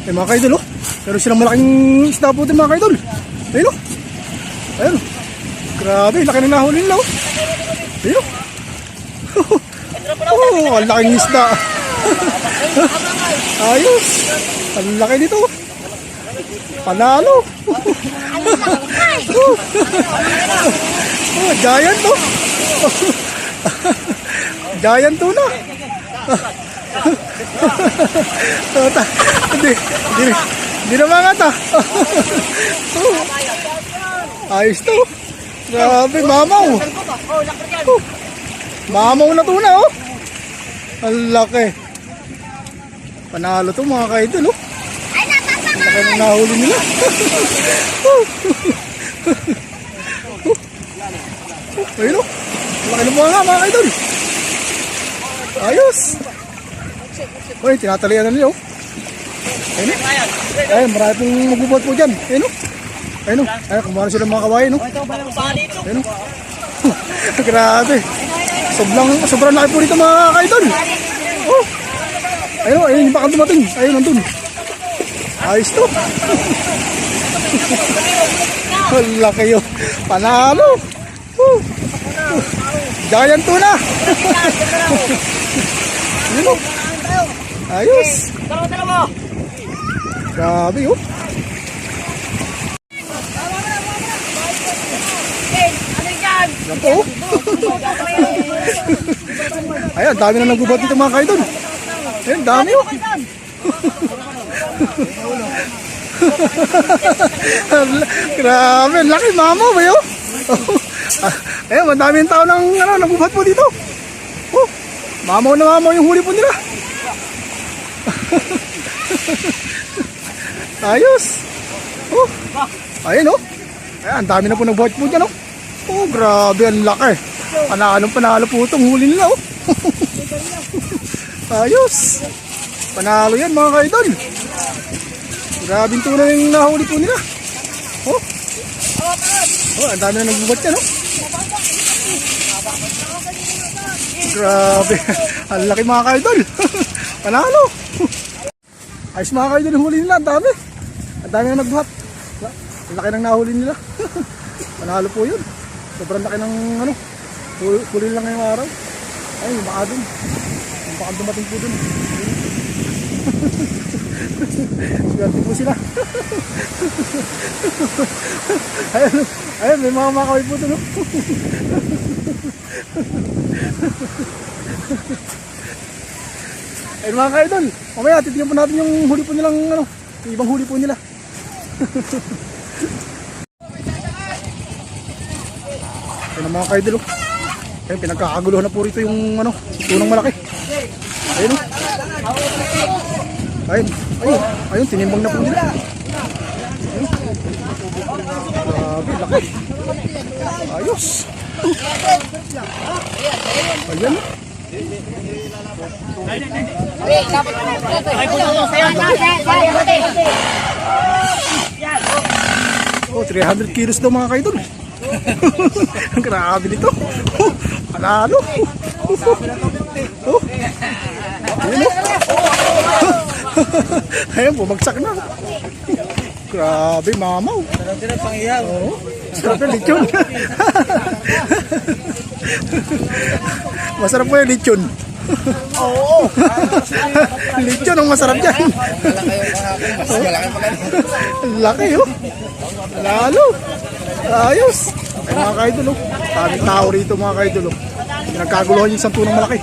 Ay mga kaidol oh. Meron silang malaking isda po din mga kaidol. Ayun oh. Ayun oh. Grabe, laki na nahuli nila oh. Ayun oh. Oh, ang laking isda. Ayos. Ang laki nito. Panalo. Oh, giant to. Giant tuna. Hindi na mga ta. Ayos to. Grabe, mamaw. Mamaw na tuna oh. Ang laki. Panalo to mga kaidol oh. Ang laki na nahuli nila. Ayun oh. Laki na mga kaidol. Ayos. Uy, tinatalian na nila oh. Ayun oh. Ayun, marami pong magbubot po dyan. Ayun oh. Ayun oh. Ayun, kumuha sila mga kawain oh. Ayun oh. Grabe. Sobrang laki po dito mga kaidol. Oh. Ayun, ayun yung baka dumating. Ayun, nandun. Ayos to. Ang laki yun. Panalo. Giant tuna. Ayun o. Ayos. Grabe yun. Yan po. Ayun, dami na nagbubat dito mga kaidol. Ayun, dami oh. Grabe, laki mama ba yun? Ayun, madami yung tao ng nagbubat po dito. Oh, mamaw na mamaw yung huli po nila. Ayos. Oh, ayun oh. Ayun, dami na po nagbuhat po dyan oh. Oh, grabe, ang laki. Panalo po itong huli nila oh. Ayos. Panalo yan mga kaidol. Grabing tuna yung nahuli po nila. Oh. Oh, ang dami na nagbubat yan oh. Grabe. Ang laki mga kaidol. Panalo. Ayos mga kaidol yung huli nila. Ang dami. Ang dami na nagbuhat. Ang laki ng nahuli nila. Panalo po yun. Sobrang laki ng huli lang ngayong araw. Ay, baka dun. Baka dumating po dun. Swerte po sila. Ayun, may mga makaway po dun. Ayun mga kaidol. Mamaya, titignan po natin yung huli po nilang, yung ibang huli po nila. Ayun mga kaidol. Ayun, pinagkakaguluhan na po rito yung tunang malaki. Ayun o. Ayun, tinimbang na po nila. Grabe, laki. Ayos. Ayan o. Oh, 300 kilos daw mga kaidol. Grabe nito. Panalo. Ayun, bumagsak na. Grabe, mamaw. Sarap yung lechon. Masarap po yung lechon. Oo. Lechon ang masarap dyan. Laki oh. Lalo. Ayos. Ay mga kaidol oh. Daming tao rito mga kaidol oh. Pinagkaguluhan yung isang tunang malaki.